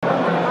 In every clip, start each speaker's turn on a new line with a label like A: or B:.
A: RTU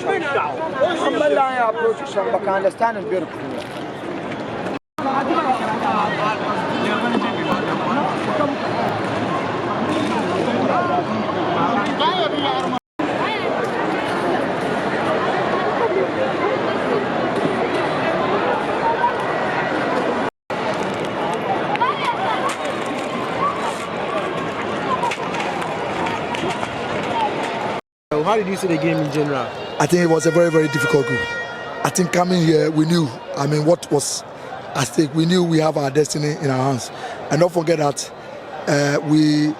A: approach some, but I understand it's beautiful.
B: How did you see the game in general?
C: I think it was a very, very difficult game. I think coming here, we knew, what was at stake. We knew we have our destiny in our hands. And don't forget that we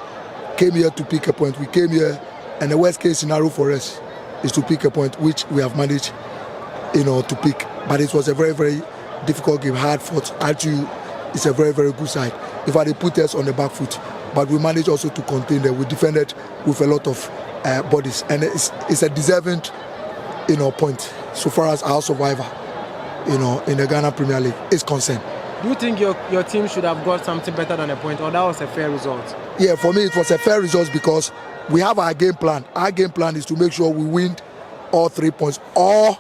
C: came here to pick a point. We came here, and the worst case scenario for us is to pick a point, which we have managed, to pick. But it was a very, very difficult game, hard fought. RTU is a very, very good side. In fact, they put us on the back foot, but we managed also to contain them. We defended with a lot of bodies, and it's a deserving, point so far as our survivor, in the Ghana Premier League is concerned.
B: Do you think your team should have got something better than a point, or that was a fair result?
C: Yeah, for me it was a fair result because we have our game plan. Our game plan is to make sure we win all 3 points, or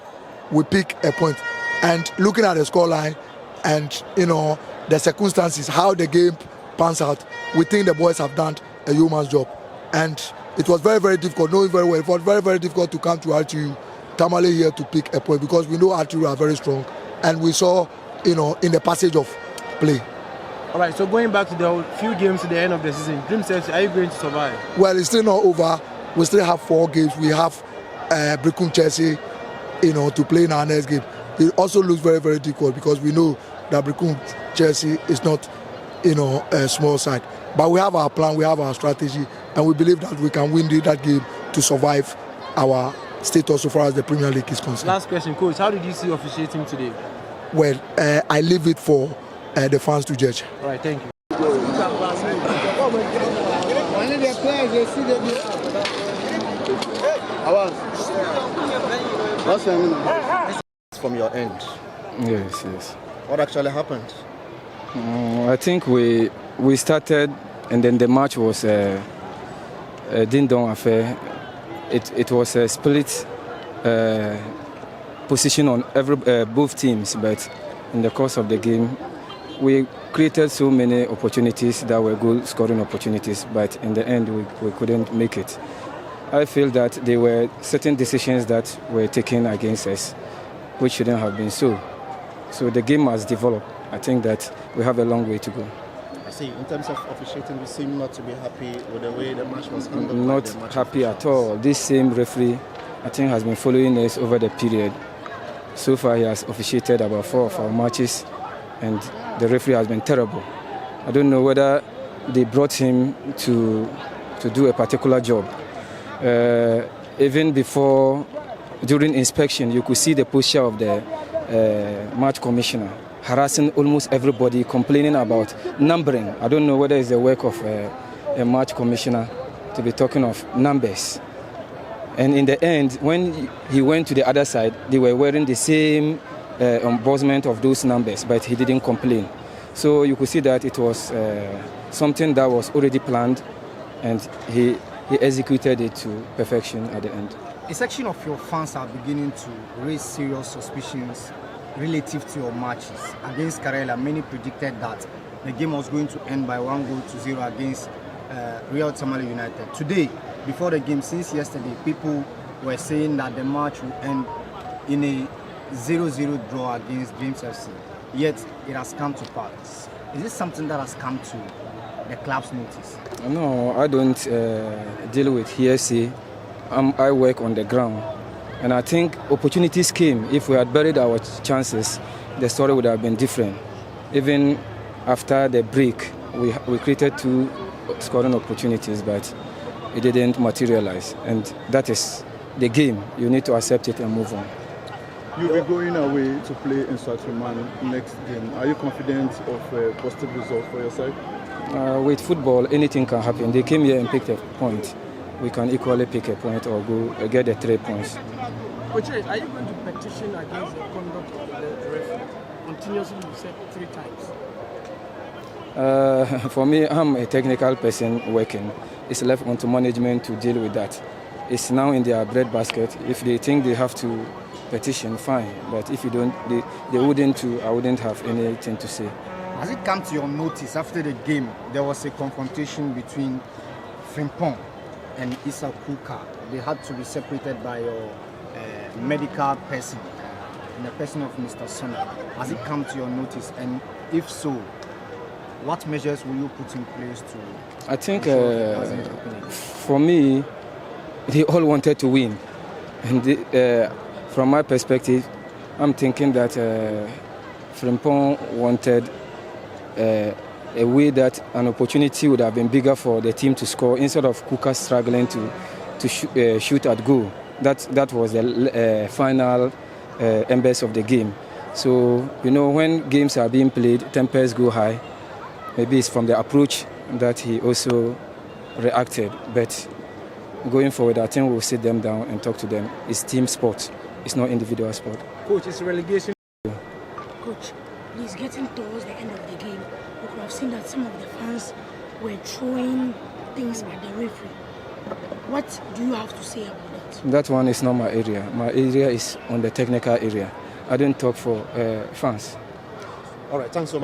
C: we pick a point. And looking at the scoreline and the circumstances, how the game pans out, we think the boys have done a yeoman's job. And it was very, very difficult, knowing very well. It was very, very difficult to come to RTU Tamale here to pick a point because we know RTU are very strong, and we saw, in the passage of play.
B: All right, so going back to the few games to the end of the season, Dreams FC, are you going to survive?
C: Well, it's still not over. We still have 4 games. We have Bricum Chelsea, to play in our next game. It also looks very, very difficult because we know that Bricum Chelsea is not, a small side. But we have our plan, we have our strategy, and we believe that we can win that game to survive our status so far as the Premier League is concerned.
B: Last question, Coach. How did you see officiating today?
C: Well, I leave it for the fans to judge.
B: All right, thank you.
D: From your end?
E: Yes.
D: What actually happened?
E: I think we started, and then the match was a ding-dong affair. It was a split position on both teams, but in the course of the game, we created so many opportunities that were goal scoring opportunities, but in the end, we couldn't make it. I feel that there were certain decisions that were taken against us, which shouldn't have been so. So the game has developed. I think that we have a long way to go.
D: I see. In terms of officiating, you seem not to be happy with the way the match was handled.
E: Not happy at all. This same referee, I think, has been following us over the period. So far, he has officiated about 4 of our matches, and the referee has been terrible. I don't know whether they brought him to do a particular job. Even before, during inspection, you could see the posture of the match commissioner harassing almost everybody, complaining about numbering. I don't know whether it's the work of a match commissioner to be talking of numbers. And in the end, when he went to the other side, they were wearing the same embossment of those numbers, but he didn't complain. So you could see that it was something that was already planned, and he executed it to perfection at the end.
F: A section of your fans are beginning to raise serious suspicions relative to your matches. Against Karela, many predicted that the game was going to end by 1-0 against Real Tamale United. Today, before the game, since yesterday, people were saying that the match will end in a 0-0 draw against Dreams FC. Yet, it has come to pass. Is this something that has come to the club's notice?
E: No, I don't deal with hearsay. I work on the ground. And I think opportunities came. If we had buried our chances, the story would have been different. Even after the break, we created 2 scoring opportunities, but it didn't materialize. And that is the game. You need to accept it and move on.
G: You'll be going away to play in Swaziland next game. Are you confident of a positive result for your side?
E: With football, anything can happen. They came here and picked a point. We can equally pick a point or go get the 3 points.
B: Coach, are you going to petition against the conduct of the referee? Continuously, you said 3 times.
E: For me, I'm a technical person working. It's left onto management to deal with that. it's now in their breadbasket. If they think they have to petition, fine. But if you don't, they wouldn't. I wouldn't have anything to say.
F: Has it come to your notice after the game there was a confrontation between Frimpong and Issa Kuka? They had to be separated by your medical person, in the person of Mr. Sona. Has it come to your notice? And if so, what measures will you put in place to?
E: I think for me, they all wanted to win, and from my perspective, I'm thinking that Frimpong wanted a way that an opportunity would have been bigger for the team to score instead of Kuka struggling to shoot at goal. That was the final embers of the game. So, when games are being played, tempers go high. Maybe it's from the approach that he also reacted. But going forward, I think we'll sit them down and talk to them. It's team sport. It's not individual sport.
B: Coach, it's relegation.
H: Coach, please, getting towards the end of the game, we could have seen that some of the fans were throwing things at the referee. What do you have to say about that?
E: That one is not my area. My area is on the technical area. I don't talk for fans.
D: All right, thanks so much.